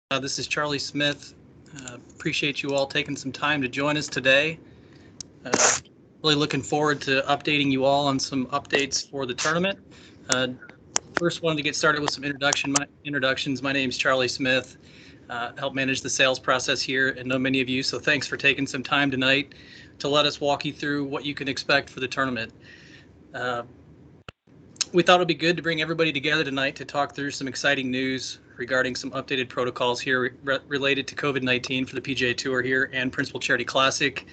This is Charlie Smith. Appreciate you all taking some time to join us today. Uh, really looking forward to updating you all on some updates for the tournament. Uh, First, wanted to get started with some introductions. My name is Charlie Smith. Help manage the sales process here and know many of you. So thanks for taking some time tonight to let us walk you through what you can expect for the tournament. Uh, we thought it'd be good to bring everybody together tonight to talk through some exciting news regarding some updated protocols here related to COVID-19 for the PGA Tour here and Principal Charity Classic.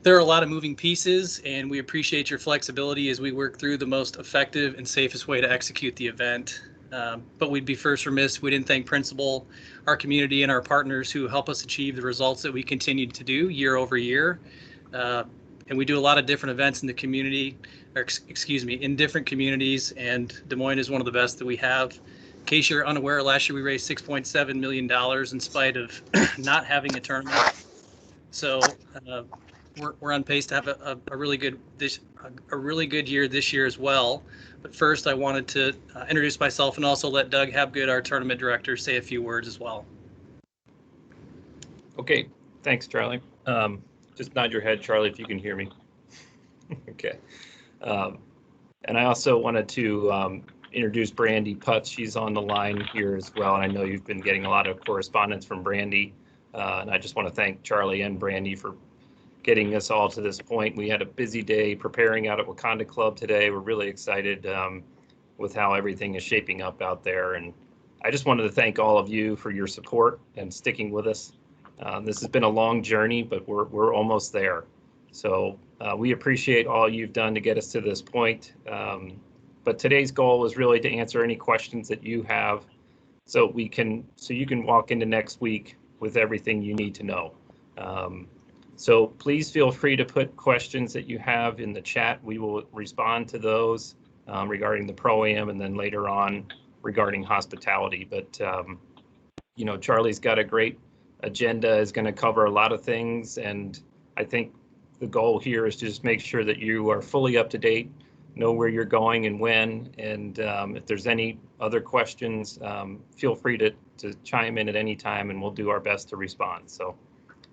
There are a lot of moving pieces, and we appreciate your flexibility as we work through the most effective and safest way to execute the event. But we'd be first remiss if we didn't thank Principal, our community, and our partners who help us achieve the results that we continue to do year over year. And we do a lot of different events in the community, or in different communities, and Des Moines is one of the best that we have. In case you're unaware, last year we raised $6.7 million in spite of not having a tournament. So we're on pace to have a really good year this year as well. But first, I wanted to introduce myself and also let Doug Habgood, our tournament director, say a few words as well. Okay, thanks, Charlie. Just nod your head, Charlie, if you can hear me. Okay. And I also wanted to introduce Brandy Putz. She's on the line here as well. And I know you've been getting a lot of correspondence from Brandy. And I just want to thank Charlie and Brandy for getting us all to this point. We had a busy day preparing out at Wakanda Club today. We're really excited with how everything is shaping up out there. And I just wanted to thank all of you for your support and sticking with us. This has been a long journey, but we're almost there. So we appreciate all you've done to get us to this point. But today's goal was really to answer any questions that you have, so you can walk into next week with everything you need to know. So please feel free to put questions that you have in the chat. We will respond to those regarding the Pro-Am, and then later on regarding hospitality. But Charlie's got a great agenda, is going to cover a lot of things, and I think the goal here is to just make sure that you are fully up to date, know where you're going and when, and if there's any other questions, feel free to chime in at any time, and we'll do our best to respond. So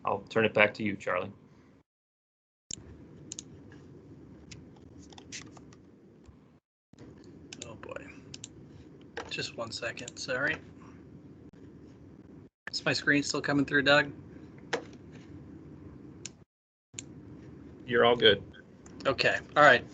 I'll turn it back to you, Charlie. Oh boy, just 1 second, sorry. Is my screen still coming through, Doug? You're all good. Okay, all right.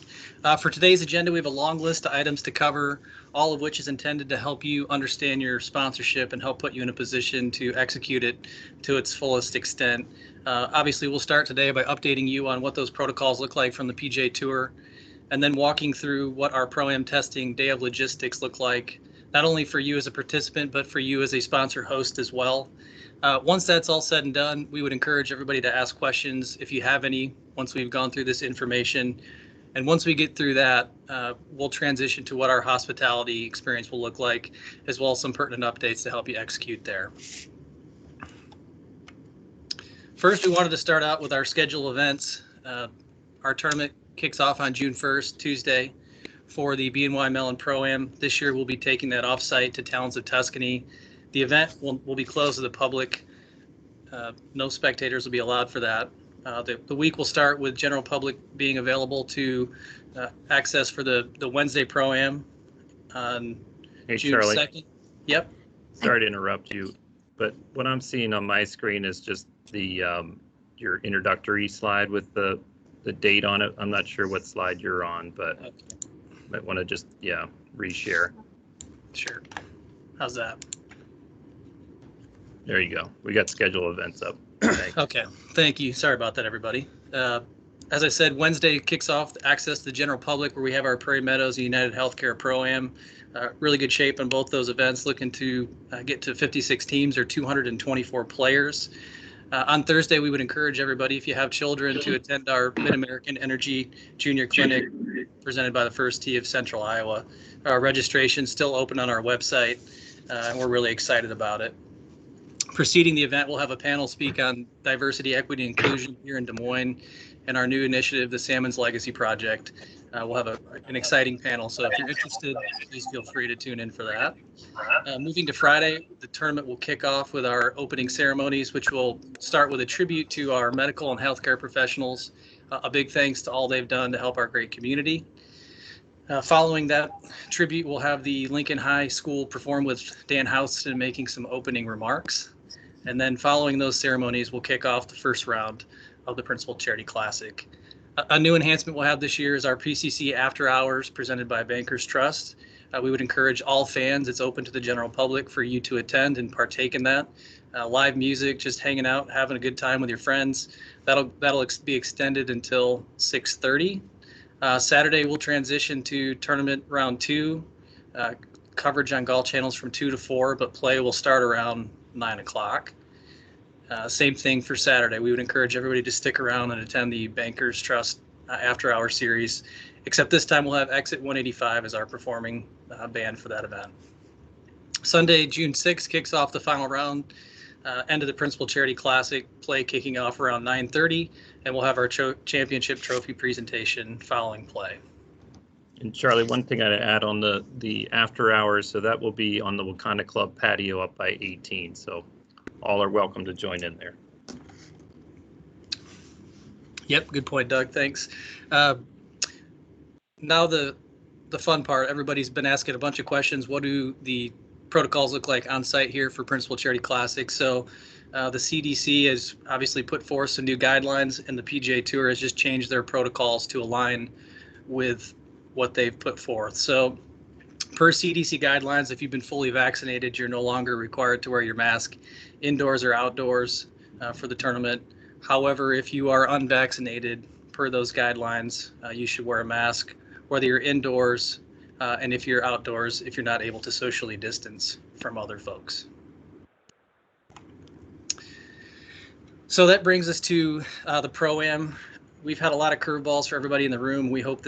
For today's agenda, we have a long list of items to cover, all of which is intended to help you understand your sponsorship and help put you in a position to execute it to its fullest extent. Obviously, we'll start today by updating you on what those protocols look like from the PGA Tour, and then walking through what our Pro-Am testing day of logistics look like, not only for you as a participant, but for you as a sponsor host as well. Once that's all said and done, we would encourage everybody to ask questions if you have any once we've gone through this information. And once we get through that, we'll transition to what our hospitality experience will look like, as well as some pertinent updates to help you execute there. First, we wanted to start out with our scheduled events. Our tournament kicks off on June 1st, Tuesday, for the BNY Mellon Pro-Am. This year, we'll be taking that off-site to Towns of Tuscany. The event will be closed to the public. No spectators will be allowed for that. The week will start with general public being available to access for the Wednesday Pro-Am on June Charlie. 2nd. Yep. Sorry to interrupt you, but what I'm seeing on my screen is just the your introductory slide with the date on it. I'm not sure what slide you're on, but okay. Might want to just reshare. Sure. How's that? There you go. We got scheduled events up. Okay, thank you. Sorry about that, everybody. As I said, Wednesday kicks off access to the general public, where we have our Prairie Meadows and United Healthcare Pro-Am. Really good shape on both those events, looking to get to 56 teams or 224 players. On Thursday, we would encourage everybody, if you have children, to attend our Mid-American Energy Junior Clinic presented by the First Tee of Central Iowa. Our registration is still open on our website, and we're really excited about it. Preceding the event, we'll have a panel speak on diversity, equity, and inclusion here in Des Moines and our new initiative, the Salmon's Legacy Project. We'll have an exciting panel, so if you're interested, please feel free to tune in for that. Moving to Friday, the tournament will kick off with our opening ceremonies, which will start with a tribute to our medical and healthcare professionals. A big thanks to all they've done to help our great community. Following that tribute, we'll have the Lincoln High School perform with Dan Houston making some opening remarks. And then following those ceremonies, we'll kick off the first round of the Principal Charity Classic. A new enhancement we'll have this year is our PCC After Hours presented by Bankers Trust. We would encourage all fans, it's open to the general public, for you to attend and partake in that. Live music, just hanging out, having a good time with your friends. That'll be extended until 6:30. Saturday, we'll transition to tournament round 2, coverage on golf channels from 2 to 4, but play will start around 9 o'clock. Same thing for Saturday. We would encourage everybody to stick around and attend the Bankers Trust After Hour series, except this time we'll have Exit 185 as our performing band for that event. Sunday, June 6th, kicks off the final round, end of the Principal Charity Classic, play kicking off around 9:30, and we'll have our championship trophy presentation following play. And Charlie, one thing I'd add on the after hours, so that will be on the Wakanda Club patio up by 18. So all are welcome to join in there. Yep, good point, Doug. Thanks. Now the fun part. Everybody's been asking a bunch of questions. What do the protocols look like on site here for Principal Charity Classic? So the CDC has obviously put forth some new guidelines, and the PGA Tour has just changed their protocols to align with what they've put forth. So per CDC guidelines, if you've been fully vaccinated, you're no longer required to wear your mask indoors or outdoors for the tournament. However, if you are unvaccinated, per those guidelines, you should wear a mask, whether you're indoors and if you're outdoors, if you're not able to socially distance from other folks. So that brings us to the Pro-Am. We've had a lot of curveballs for everybody in the room. We hope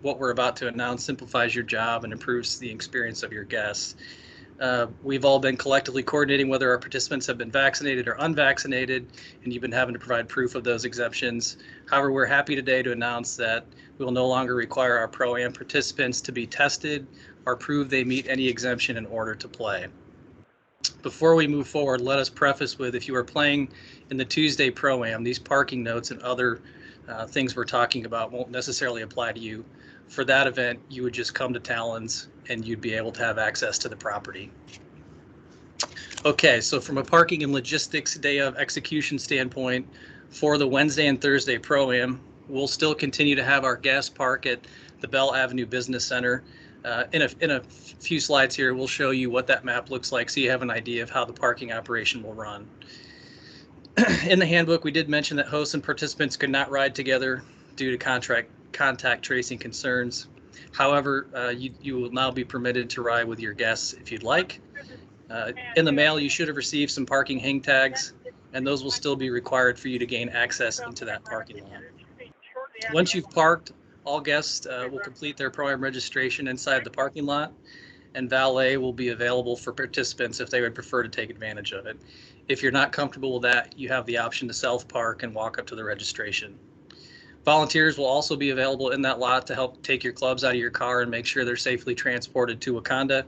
what we're about to announce simplifies your job and improves the experience of your guests. We've all been collectively coordinating whether our participants have been vaccinated or unvaccinated, and you've been having to provide proof of those exemptions. However, we're happy today to announce that we will no longer require our Pro-Am participants to be tested or prove they meet any exemption in order to play. Before we move forward, let us preface with, if you are playing in the Tuesday Pro-Am, these parking notes and other things we're talking about won't necessarily apply to you. For that event, you would just come to Talons and you'd be able to have access to the property. Okay, so from a parking and logistics day of execution standpoint, for the Wednesday and Thursday Pro-Am, we'll still continue to have our guests park at the Bell Avenue Business Center. In a few slides here, we'll show you what that map looks like so you have an idea of how the parking operation will run. In the handbook, we did mention that hosts and participants could not ride together due to contact tracing concerns. However, you will now be permitted to ride with your guests if you'd like. In the mail, you should have received some parking hang tags, and those will still be required for you to gain access into that parking lot. Once you've parked, all guests will complete their Pro-Am registration inside the parking lot, and valet will be available for participants if they would prefer to take advantage of it. If you're not comfortable with that, you have the option to self-park and walk up to the registration. Volunteers will also be available in that lot to help take your clubs out of your car and make sure they're safely transported to Wakanda,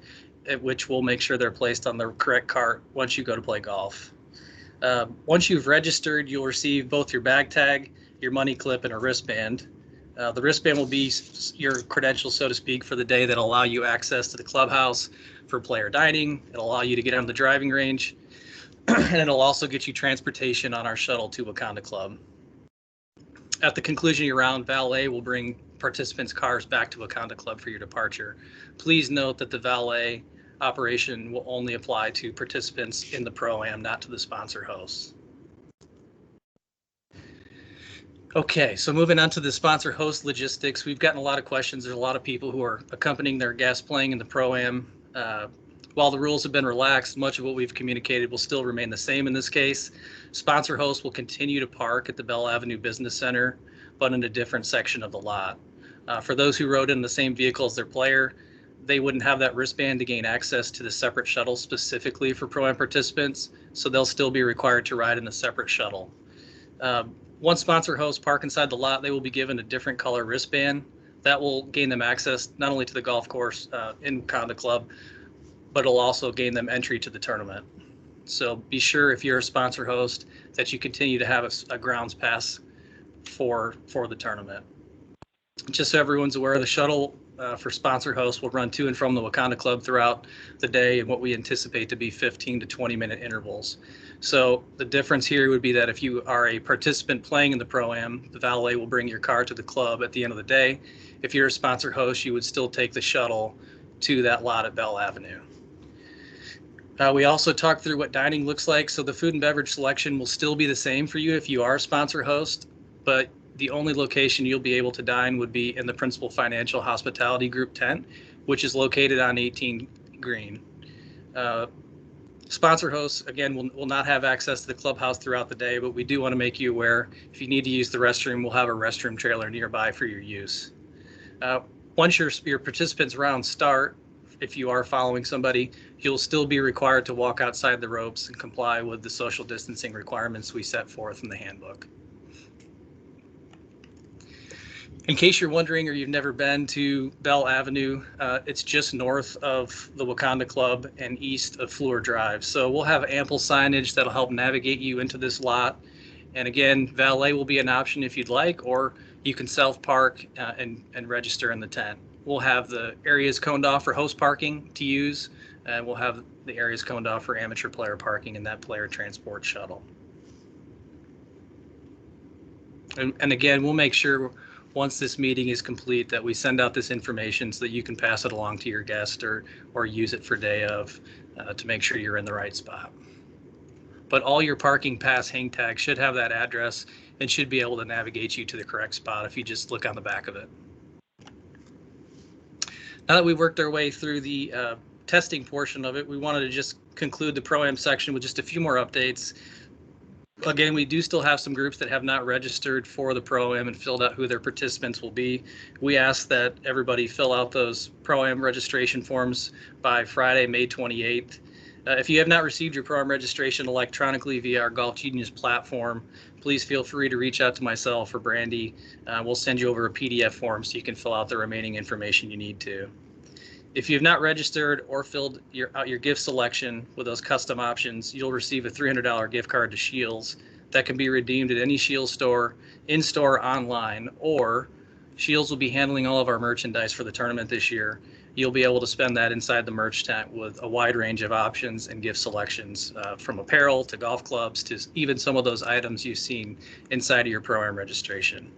at which we'll make sure they're placed on the correct cart once you go to play golf. Once you've registered, you'll receive both your bag tag, your money clip, and a wristband. The wristband will be your credentials, so to speak, for the day that'll allow you access to the clubhouse for player dining. It'll allow you to get on the driving range, and it'll also get you transportation on our shuttle to Wakanda Club. At the conclusion of your round, valet will bring participants' cars back to Wakanda Club for your departure. Please note that the valet operation will only apply to participants in the Pro-Am, not to the sponsor hosts. Okay, so moving on to the sponsor host logistics, we've gotten a lot of questions. There's a lot of people who are accompanying their guests playing in the Pro-Am. While the rules have been relaxed, much of what we've communicated will still remain the same in this case. Sponsor hosts will continue to park at the Bell Avenue Business Center, but in a different section of the lot. For those who rode in the same vehicle as their player, they wouldn't have that wristband to gain access to the separate shuttle specifically for Pro-Am participants, so they'll still be required to ride in the separate shuttle. Once sponsor hosts park inside the lot, they will be given a different color wristband. That will gain them access not only to the golf course in Wakanda Club, but it'll also gain them entry to the tournament. So be sure if you're a sponsor host that you continue to have a grounds pass for the tournament. Just so everyone's aware, the shuttle for sponsor hosts will run to and from the Wakanda Club throughout the day in what we anticipate to be 15 to 20-minute intervals. So the difference here would be that if you are a participant playing in the Pro-Am, the valet will bring your car to the club at the end of the day. If you're a sponsor host, you would still take the shuttle to that lot at Bell Avenue. We also talked through what dining looks like. So the food and beverage selection will still be the same for you if you are a sponsor host, but the only location you'll be able to dine would be in the Principal Financial Hospitality Group tent, which is located on 18 Green. Sponsor hosts, again, will not have access to the clubhouse throughout the day, but we do want to make you aware if you need to use the restroom, we'll have a restroom trailer nearby for your use. Once your participants rounds start, if you are following somebody, you'll still be required to walk outside the ropes and comply with the social distancing requirements we set forth in the handbook. In case you're wondering or you've never been to Bell Avenue, it's just north of the Wakanda Club and east of Fleur Drive. So we'll have ample signage that'll help navigate you into this lot. And again, valet will be an option if you'd like, or you can self-park and register in the tent. We'll have the areas coned off for host parking to use, and we'll have the areas coned off for amateur player parking in that player transport shuttle. And again, we'll make sure once this meeting is complete that we send out this information so that you can pass it along to your guest or use it for day of to make sure you're in the right spot. But all your parking pass hang tags should have that address and should be able to navigate you to the correct spot if you just look on the back of it. Now that we've worked our way through the testing portion of it, we wanted to just conclude the Pro-Am section with just a few more updates. Again, we do still have some groups that have not registered for the Pro-Am and filled out who their participants will be. We ask that everybody fill out those Pro-Am registration forms by Friday, May 28th. If you have not received your Pro-Am registration electronically via our Golf Genius platform, please feel free to reach out to myself or Brandy. We'll send you over a PDF form so you can fill out the remaining information you need to. If you have not registered or filled out your gift selection with those custom options, you'll receive a $300 gift card to Scheels that can be redeemed at any Scheels store, in-store, online, or Scheels will be handling all of our merchandise for the tournament this year. You'll be able to spend that inside the merch tent with a wide range of options and gift selections from apparel to golf clubs to even some of those items you've seen inside of your Pro-Am registration.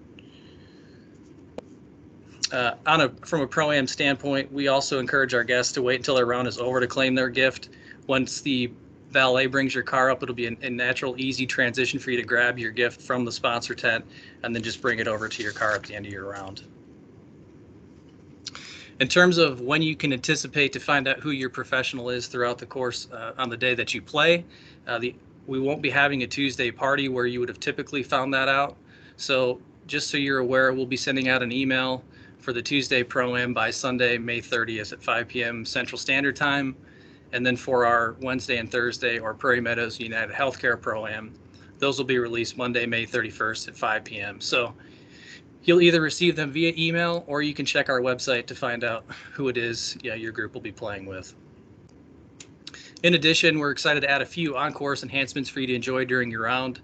From a Pro-Am standpoint, we also encourage our guests to wait until their round is over to claim their gift. Once the valet brings your car up, it'll be a natural, easy transition for you to grab your gift from the sponsor tent and then just bring it over to your car at the end of your round. In terms of when you can anticipate to find out who your professional is throughout the course on the day that you play, we won't be having a Tuesday party where you would have typically found that out. So just so you're aware, we'll be sending out an email for the Tuesday Pro-Am by Sunday, May 30th at 5 p.m. Central Standard Time. And then for our Wednesday and Thursday or Prairie Meadows United Healthcare Pro-Am, those will be released Monday, May 31st at 5 p.m. So you'll either receive them via email or you can check our website to find out who it is your group will be playing with. In addition, we're excited to add a few on-course enhancements for you to enjoy during your round.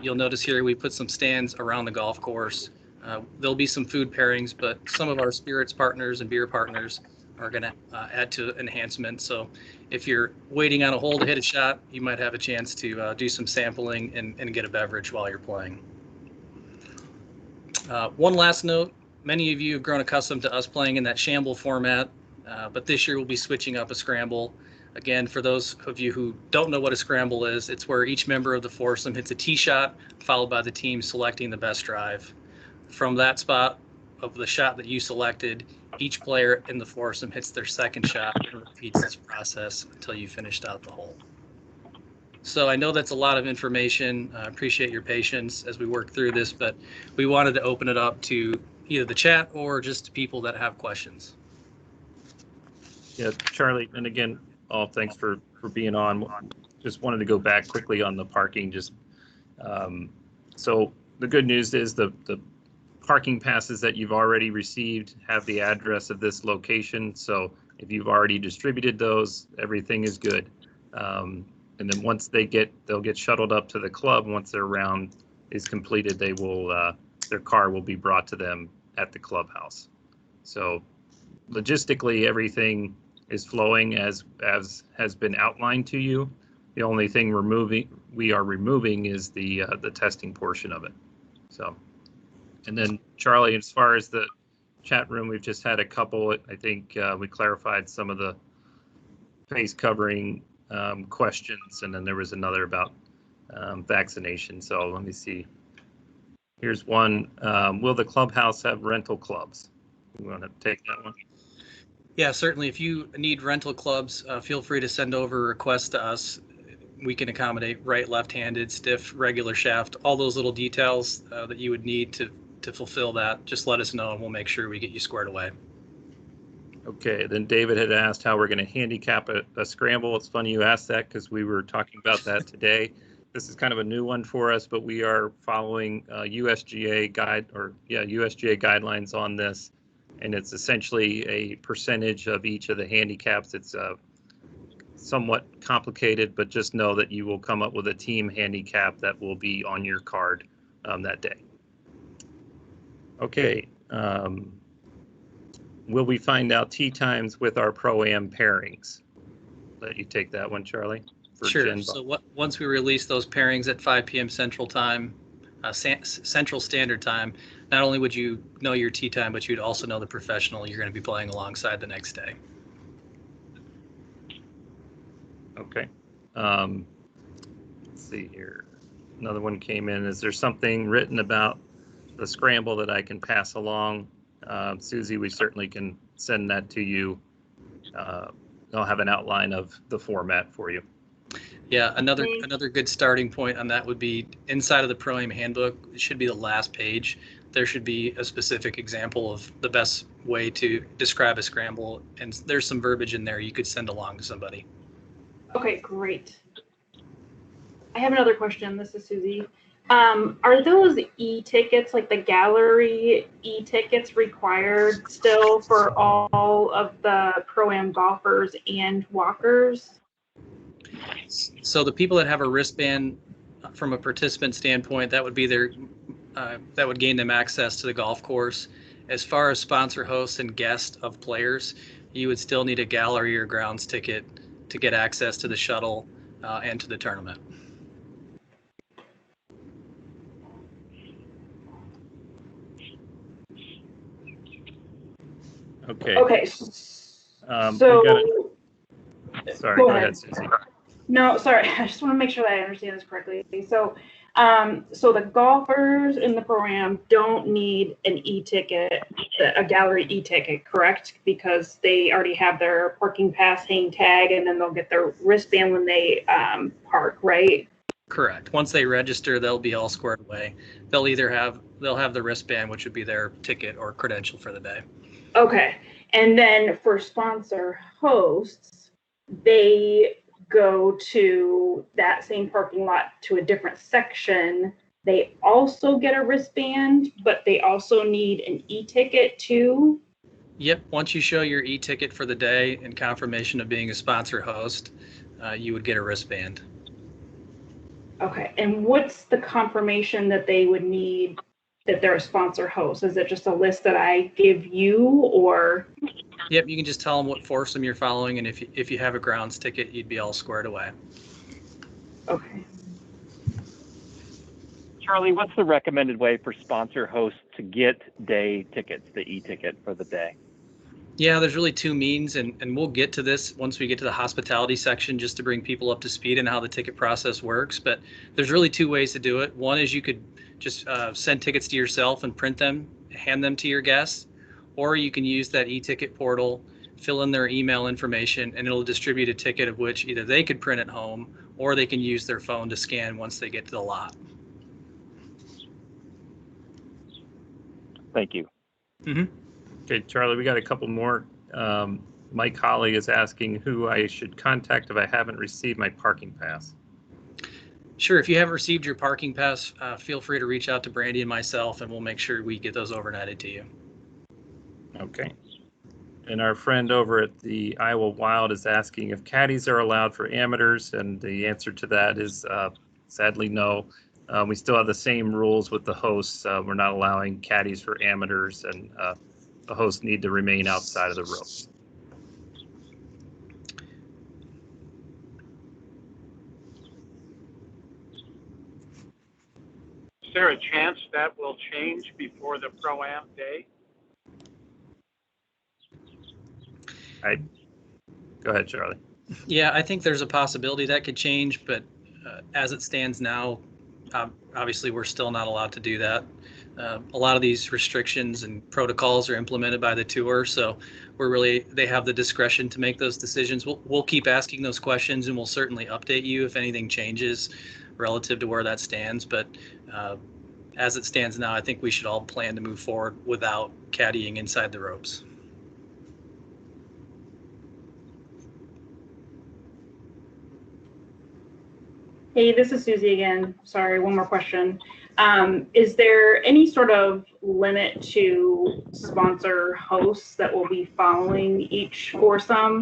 You'll notice here we put some stands around the golf course. There'll be some food pairings, but some of our spirits partners and beer partners are going to add to enhancements. So if you're waiting on a hole to hit a shot, you might have a chance to do some sampling and get a beverage while you're playing. One last note, many of you have grown accustomed to us playing in that shamble format, but this year we'll be switching up a scramble. Again, for those of you who don't know what a scramble is, it's where each member of the foursome hits a tee shot, followed by the team selecting the best drive. From that spot of the shot that you selected, each player in the foursome hits their second shot and repeats this process until you finished out the hole. So I know that's a lot of information. I appreciate your patience as we work through this, but we wanted to open it up to either the chat or just to people that have questions. Yeah, Charlie, and again, thanks for being on. Just wanted to go back quickly on the parking. So the good news is the parking passes that you've already received have the address of this location. So if you've already distributed those, everything is good. And then once they'll get shuttled up to the club. Once their round is completed, they will their car will be brought to them at the clubhouse. So logistically, everything is flowing as has been outlined to you. The only thing we are removing is the testing portion of it. So, and then Charlie, as far as the chat room, we've just had a couple. I think we clarified some of the face covering questions, and then there was another about vaccination. So let me see. Here's one. Will the clubhouse have rental clubs? You want to take that one? Yeah, certainly. If you need rental clubs, feel free to send over a request to us. We can accommodate right, left-handed, stiff, regular shaft, all those little details that you would need to fulfill that. Just let us know and we'll make sure we get you squared away. Okay, then David had asked how we're going to handicap a scramble. It's funny you asked that because we were talking about that today. This is kind of a new one for us, but we are following USGA guidelines on this, and it's essentially a percentage of each of the handicaps. It's somewhat complicated, but just know that you will come up with a team handicap that will be on your card that day. Okay. Will we find out tee times with our Pro-Am pairings? Let you take that one, Charlie. Sure. So once we release those pairings at 5 p.m. Central Time, Central Standard Time, not only would you know your tee time, but you'd also know the professional you're going to be playing alongside the next day. Okay. Let's see here. Another one came in. Is there something written about the scramble that I can pass along? Susie, we certainly can send that to you. I'll have an outline of the format for you. Yeah, another good starting point on that would be inside of the Pro-Am handbook. It should be the last page. There should be a specific example of the best way to describe a scramble, and there's some verbiage in there you could send along to somebody. Okay, great. I have another question. This is Susie. Are those e-tickets, like the gallery e-tickets, required still for all of the Pro-Am golfers and walkers? So the people that have a wristband, from a participant standpoint, that would be that would gain them access to the golf course. As far as sponsor, hosts, and guests of players, you would still need a gallery or grounds ticket to get access to the shuttle and to the tournament. Okay. Okay. Sorry, go go ahead, Susie. No, sorry. I just want to make sure that I understand this correctly. So, so the golfers in the Pro-Am don't need an e-ticket, a gallery e-ticket, correct? Because they already have their parking pass, hang tag, and then they'll get their wristband when they park, right? Correct. Once they register, they'll be all squared away. They'll have the wristband, which would be their ticket or credential for the day. Okay. And then for sponsor hosts, they go to that same parking lot to a different section. They also get a wristband, but they also need an e-ticket too. Yep. Once you show your e-ticket for the day and confirmation of being a sponsor host, you would get a wristband. Okay. And what's the confirmation that they would need that they're a sponsor host? Is it just a list that I give you, or? Yep, you can just tell them what foursome you're following, and if you have a grounds ticket, you'd be all squared away. Okay. Charlie, what's the recommended way for sponsor hosts to get day tickets, the e-ticket for the day? Yeah, there's really two means, and we'll get to this once we get to the hospitality section, just to bring people up to speed on how the ticket process works. But there's really two ways to do it. One is you could just send tickets to yourself and print them, hand them to your guests, or you can use that e-ticket portal, fill in their email information, and it'll distribute a ticket of which either they could print at home or they can use their phone to scan once they get to the lot. Thank you. Mm-hmm. Okay, Charlie, we got a couple more. Mike Holly is asking who I should contact if I haven't received my parking pass. Sure. If you haven't received your parking pass, feel free to reach out to Brandy and myself, and we'll make sure we get those overnighted to you. Okay. And our friend over at the Iowa Wild is asking if caddies are allowed for amateurs, and the answer to that is sadly no. We still have the same rules with the hosts. We're not allowing caddies for amateurs, and the hosts need to remain outside of the ropes. Is there a chance that will change before the Pro-Am day? Go ahead, Charlie. Yeah, I think there's a possibility that could change, but as it stands now, obviously we're still not allowed to do that. A lot of these restrictions and protocols are implemented by the tour, so they have the discretion to make those decisions. We'll keep asking those questions, and we'll certainly update you if anything changes relative to where that stands. But as it stands now, I think we should all plan to move forward without caddying inside the ropes. Hey, this is Susie again. Sorry, one more question. Is there any sort of limit to sponsor hosts that will be following each foursome?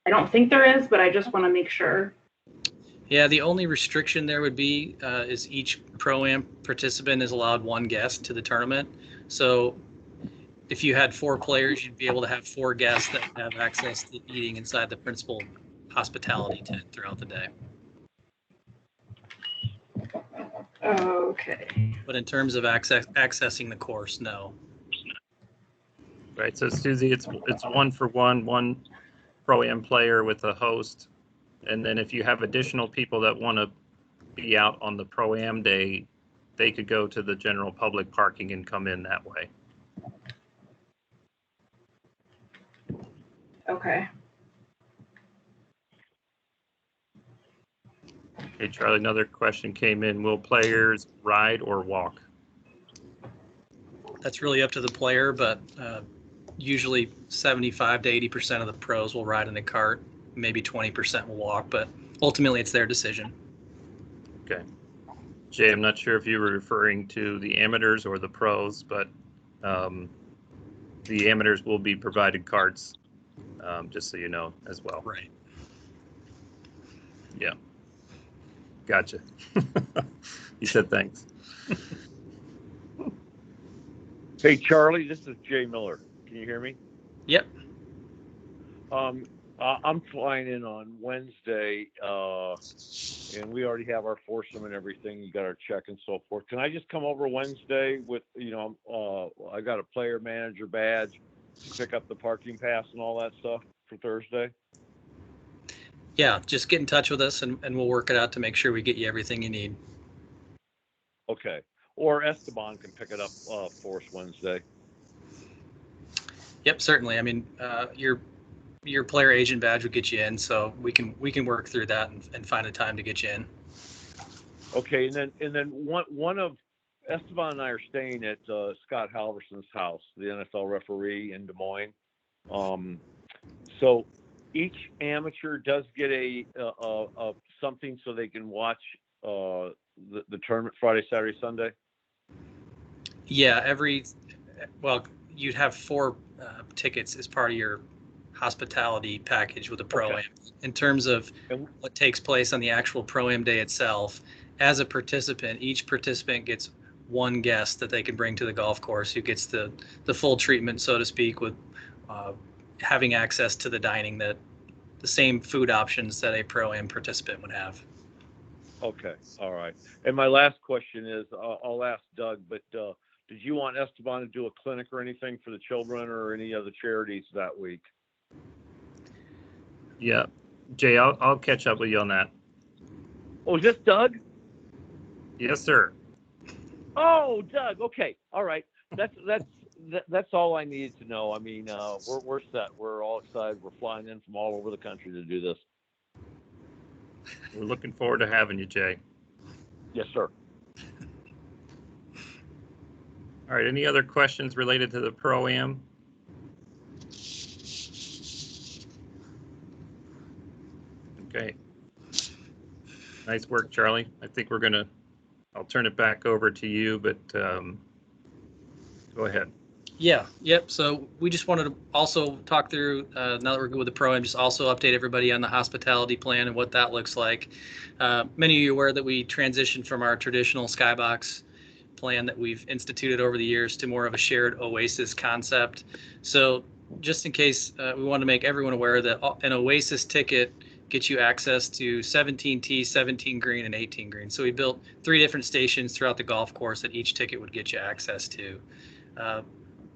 I don't think there is, but I just want to make sure. Yeah, the only restriction there would be is each Pro-Am participant is allowed one guest to the tournament. So if you had 4 players, you'd be able to have 4 guests that have access to eating inside the principal hospitality tent throughout the day. Okay. But in terms of accessing the course, no. Right. So Susie, it's 1-for-1, one Pro-Am player with a host, and then if you have additional people that want to be out on the Pro-Am day, they could go to the general public parking and come in that way. Okay. Hey, Charlie, another question came in. Will players ride or walk? That's really up to the player, but usually 75 to 80% of the pros will ride in a cart. Maybe 20% will walk, but ultimately it's their decision. Okay. Jay, I'm not sure if you were referring to the amateurs or the pros, but the amateurs will be provided carts, just so you know as well. Right. Yeah. Gotcha. You said thanks. Hey, Charlie, this is Jay Miller. Can you hear me? Yep. I'm flying in on Wednesday, and we already have our foursome and everything. You got our check and so forth. Can I just come over Wednesday with, I got a player manager badge, pick up the parking pass and all that stuff for Thursday? Yeah, just get in touch with us and we'll work it out to make sure we get you everything you need. Okay. Or Esteban can pick it up for us Wednesday. Yep, certainly. I mean, your player agent badge will get you in, so we can work through that and find a time to get you in. Okay, and then one of Esteban and I are staying at Scott Halverson's house, the NFL referee in Des Moines. So each amateur does get a something so they can watch the tournament Friday, Saturday, Sunday. Yeah, you'd have 4 tickets as part of your hospitality package with a Pro-Am. Okay. In terms of what takes place on the actual Pro-Am day itself, as a participant, each participant gets 1 guest that they can bring to the golf course who gets the full treatment, so to speak, with having access to the dining, the same food options that a Pro-Am participant would have. Okay, all right. And my last question is, I'll ask Doug, but did you want Esteban to do a clinic or anything for the children or any other charities that week? Yeah. Jay, I'll catch up with you on that. Oh, is this Doug? Yes, sir. Oh, Doug. Okay, all right. That's all I needed to know. I mean, we're set. We're all excited. We're flying in from all over the country to do this. We're looking forward to having you, Jay. Yes, sir. All right. Any other questions related to the Pro-Am? Okay. Nice work, Charlie. I think I'll turn it back over to you, but go ahead. Yeah, yep. So we just wanted to also talk through, now that we're good with the Pro-Am, just also update everybody on the hospitality plan and what that looks like. Many of you are aware that we transitioned from our traditional Skybox plan that we've instituted over the years to more of a shared Oasis concept. So just in case, we want to make everyone aware that an Oasis ticket gets you access to 17 tee, 17 green, and 18 green. So we built 3 different stations throughout the golf course that each ticket would get you access to.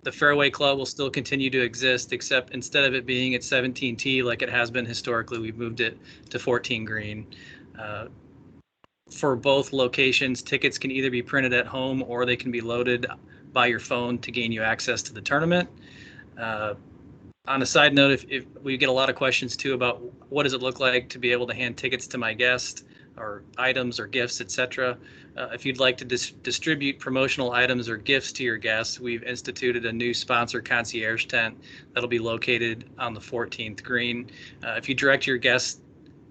The Fairway Club will still continue to exist, except instead of it being at 17 tee like it has been historically, we've moved it to 14 green. For both locations, tickets can either be printed at home or they can be loaded by your phone to gain you access to the tournament. On a side note, if we get a lot of questions too about what does it look like to be able to hand tickets to my guest or items or gifts, etc. If you'd like to distribute promotional items or gifts to your guests, we've instituted a new sponsor concierge tent that'll be located on the 14th green. If you direct your guests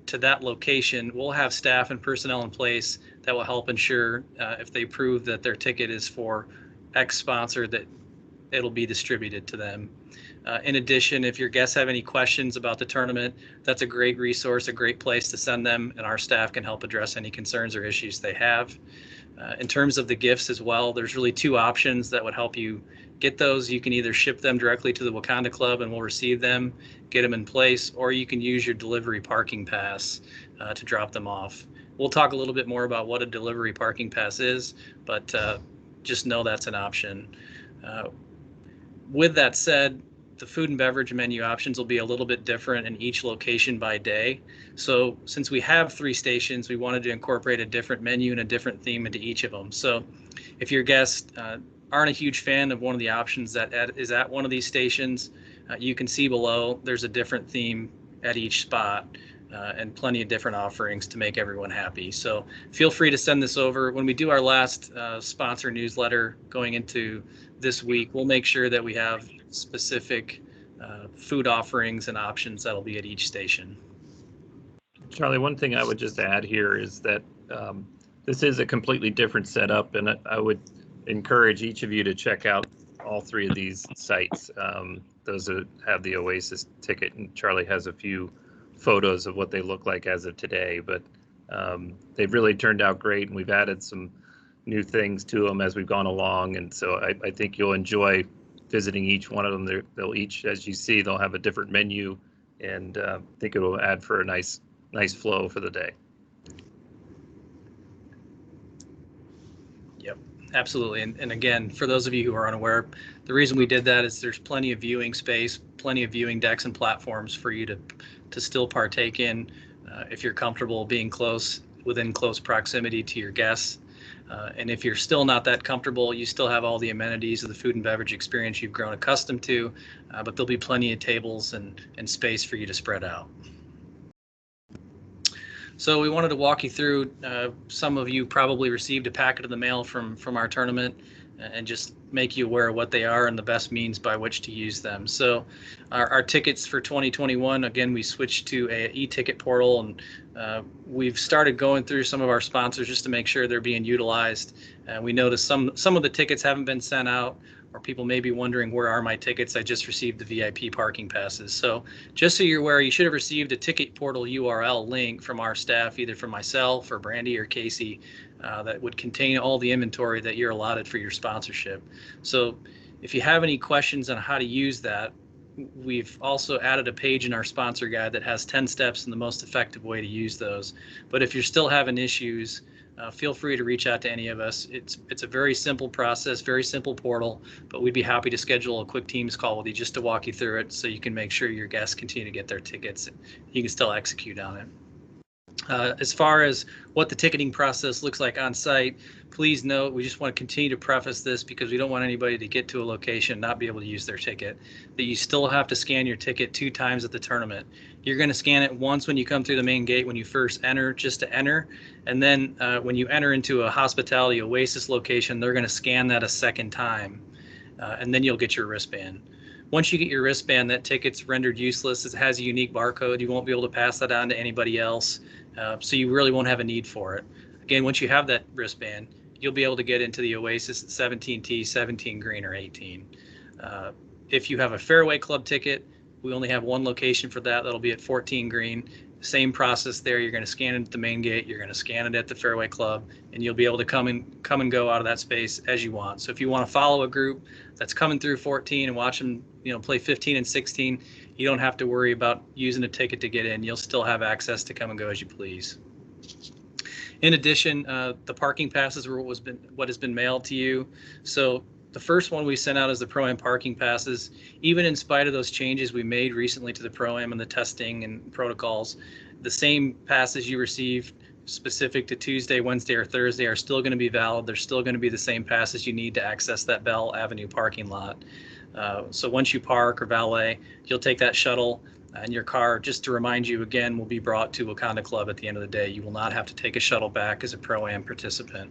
to that location, we'll have staff and personnel in place that will help ensure if they prove that their ticket is for X sponsor, that it'll be distributed to them. In addition, if your guests have any questions about the tournament, that's a great resource, a great place to send them, and our staff can help address any concerns or issues they have. In terms of the gifts as well, there's really 2 options that would help you get those. You can either ship them directly to the Wakanda Club and we'll receive them, get them in place, or you can use your delivery parking pass to drop them off. We'll talk a little bit more about what a delivery parking pass is, but just know that's an option. With that said, the food and beverage menu options will be a little bit different in each location by day. So since we have 3 stations, we wanted to incorporate a different menu and a different theme into each of them. So if your guests aren't a huge fan of one of the options that is at one of these stations, you can see below there's a different theme at each spot and plenty of different offerings to make everyone happy. So feel free to send this over. When we do our last sponsor newsletter going into this week, we'll make sure that we have specific food offerings and options that'll be at each station. Charlie, one thing I would just add here is that this is a completely different setup, and I would encourage each of you to check out all 3 of these sites. Those that have the Oasis ticket, and Charlie has a few photos of what they look like as of today, but they've really turned out great, and we've added some new things to them as we've gone along, and so I think you'll enjoy visiting each one of them. They'll each, as you see, they'll have a different menu, and I think it will add for a nice flow for the day. Yep, absolutely. And again, for those of you who are unaware, the reason we did that is there's plenty of viewing space, plenty of viewing decks and platforms for you to still partake in if you're comfortable being within close proximity to your guests. And if you're still not that comfortable, you still have all the amenities of the food and beverage experience you've grown accustomed to, but there'll be plenty of tables and space for you to spread out. So we wanted to walk you through, some of you probably received a packet in the mail from our tournament, and just make you aware of what they are and the best means by which to use them. So our tickets for 2021, again, we switched to a e-ticket portal, and we've started going through some of our sponsors just to make sure they're being utilized. We noticed some of the tickets haven't been sent out, or people may be wondering, where are my tickets? I just received the VIP parking passes. So just so you're aware, you should have received a ticket portal URL link from our staff, either from myself or Brandy or Casey, that would contain all the inventory that you're allotted for your sponsorship. So if you have any questions on how to use that, we've also added a page in our sponsor guide that has 10 steps and the most effective way to use those. But if you're still having issues, feel free to reach out to any of us. It's a very simple process, very simple portal, but we'd be happy to schedule a quick Teams call with you just to walk you through it, so you can make sure your guests continue to get their tickets and you can still execute on it. As far as what the ticketing process looks like on site, please note, we just want to continue to preface this because we don't want anybody to get to a location and not be able to use their ticket, that you still have to scan your ticket 2 times at the tournament. You're going to scan it once when you come through the main gate when you first enter, just to enter, and then when you enter into a Hospitality Oasis location, they're going to scan that a second time, and then you'll get your wristband. Once you get your wristband, that ticket's rendered useless. It has a unique barcode. You won't be able to pass that on to anybody else. So you really won't have a need for it. Again, once you have that wristband, you'll be able to get into the Oasis at 17T, 17 green, or 18. If you have a Fairway Club ticket, we only have one location for that. That'll be at 14 green. Same process there. You're going to scan it at the main gate. You're going to scan it at the Fairway Club, and you'll be able to come and go out of that space as you want. So if you want to follow a group that's coming through 14 and watch them, play 15 and 16, you don't have to worry about using a ticket to get in. You'll still have access to come and go as you please. In addition, the parking passes were what has been mailed to you. So the first one we sent out is the Pro-Am parking passes. Even in spite of those changes we made recently to the Pro-Am and the testing and protocols, the same passes you received specific to Tuesday, Wednesday, or Thursday are still going to be valid. They're still going to be the same passes you need to access that Bell Avenue parking lot. So once you park or valet, you'll take that shuttle, and your car, just to remind you again, will be brought to Wakanda Club at the end of the day. You will not have to take a shuttle back as a Pro-Am participant.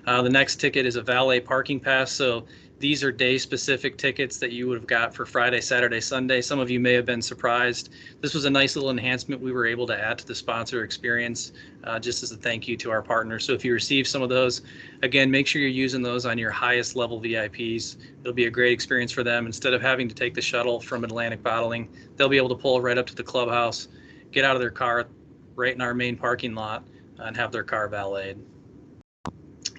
The next ticket is a valet parking pass. So these are day-specific tickets that you would have got for Friday, Saturday, Sunday. Some of you may have been surprised. This was a nice little enhancement we were able to add to the sponsor experience, just as a thank you to our partners. So if you receive some of those, again, make sure you're using those on your highest level VIPs. It'll be a great experience for them. Instead of having to take the shuttle from Atlantic Bottling, they'll be able to pull right up to the clubhouse, get out of their car right in our main parking lot, and have their car valeted.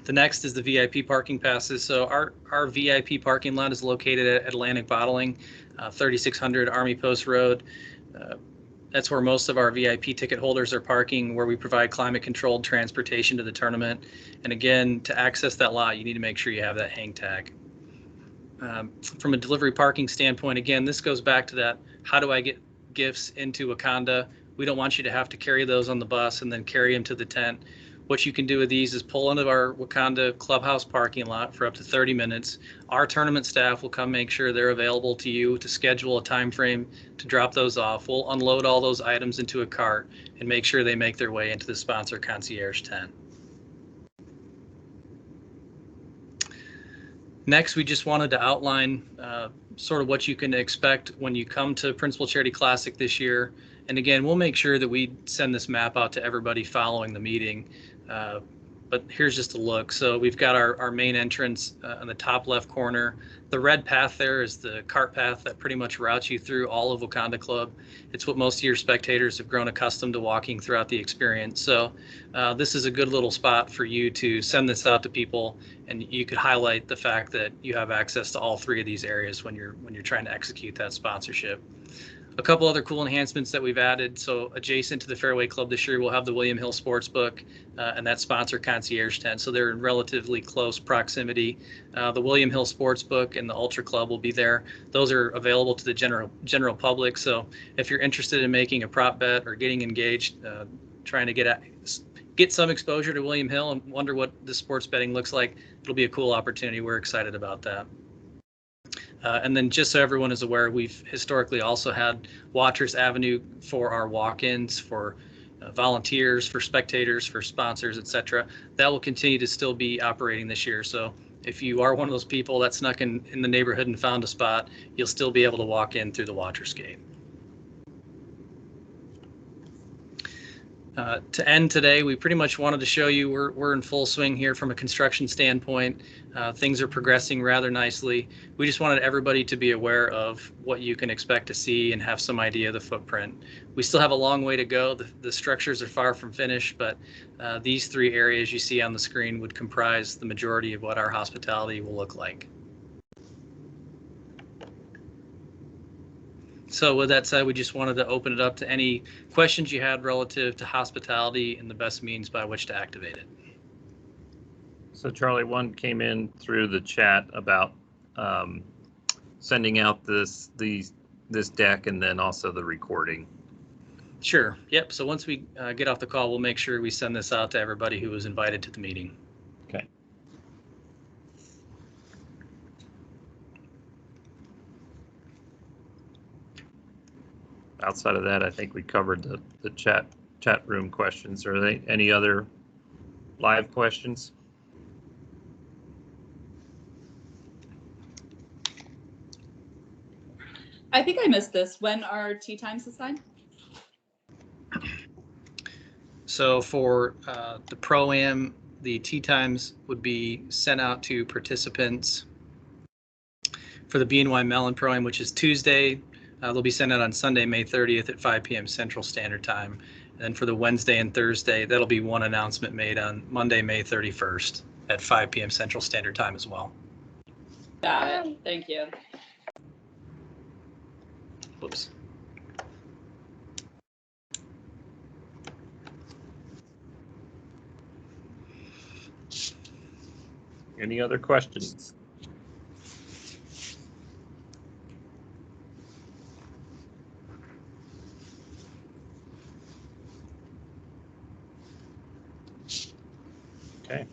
The next is the VIP parking passes. So our VIP parking lot is located at Atlantic Bottling, 3600 Army Post Road. That's where most of our VIP ticket holders are parking, where we provide climate-controlled transportation to the tournament. And again, to access that lot, you need to make sure you have that hang tag. From a delivery parking standpoint, again, this goes back to that, how do I get gifts into Wakanda? We don't want you to have to carry those on the bus and then carry them to the tent. What you can do with these is pull into our Wakanda Clubhouse parking lot for up to 30 minutes. Our tournament staff will come make sure they're available to you to schedule a time frame to drop those off. We'll unload all those items into a cart and make sure they make their way into the sponsor concierge tent. Next, we just wanted to outline sort of what you can expect when you come to Principal Charity Classic this year. And again, we'll make sure that we send this map out to everybody following the meeting. But here's just a look. So we've got our main entrance in the top left corner. The red path there is the cart path that pretty much routes you through all of Wakanda Club. It's what most of your spectators have grown accustomed to walking throughout the experience. So this is a good little spot for you to send this out to people, and you could highlight the fact that you have access to all three of these areas when you're trying to execute that sponsorship. A couple other cool enhancements that we've added. So adjacent to the Fairway Club this year, we'll have the William Hill Sportsbook and that sponsor concierge tent. So they're in relatively close proximity. The William Hill Sportsbook and the Ultra Club will be there. Those are available to the general public. So if you're interested in making a prop bet or getting engaged, trying to get some exposure to William Hill and wonder what the sports betting looks like, it'll be a cool opportunity. We're excited about that. And then just so everyone is aware, we've historically also had Watchers Avenue for our walk-ins, for volunteers, for spectators, for sponsors, etc. That will continue to still be operating this year. So if you are one of those people that snuck in the neighborhood and found a spot, you'll still be able to walk in through the Watchers Gate. To end today, we pretty much wanted to show you we're in full swing here from a construction standpoint. Things are progressing rather nicely. We just wanted everybody to be aware of what you can expect to see and have some idea of the footprint. We still have a long way to go. The structures are far from finished, but these three areas you see on the screen would comprise the majority of what our hospitality will look like. So with that said, we just wanted to open it up to any questions you had relative to hospitality and the best means by which to activate it. So Charlie, one came in through the chat about sending out this deck and then also the recording. Sure. Yep. So once we get off the call, we'll make sure we send this out to everybody who was invited to the meeting. Okay. Outside of that, I think we covered the chat room questions. Are there any other live questions? I think I missed this. When are tee times assigned? So for the Pro-Am, the tee times would be sent out to participants. For the BNY Mellon Pro-Am, which is Tuesday, they'll be sent out on Sunday, May 30th at 5 p.m. Central Standard Time. And then for the Wednesday and Thursday, that'll be one announcement made on Monday, May 31st at 5 p.m. Central Standard Time as well. Got it. Thank you. Whoops. Any other questions? Okay.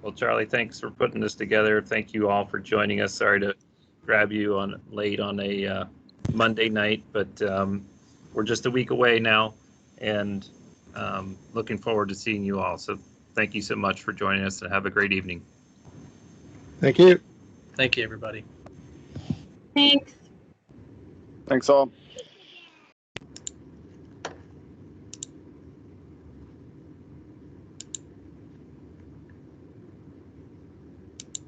Well, Charlie, thanks for putting this together. Thank you all for joining us. Sorry to grab you on late on a Monday night, but we're just a week away now, and looking forward to seeing you all. So thank you so much for joining us, and have a great evening. Thank you. Thank you, everybody. Thanks. Thanks all.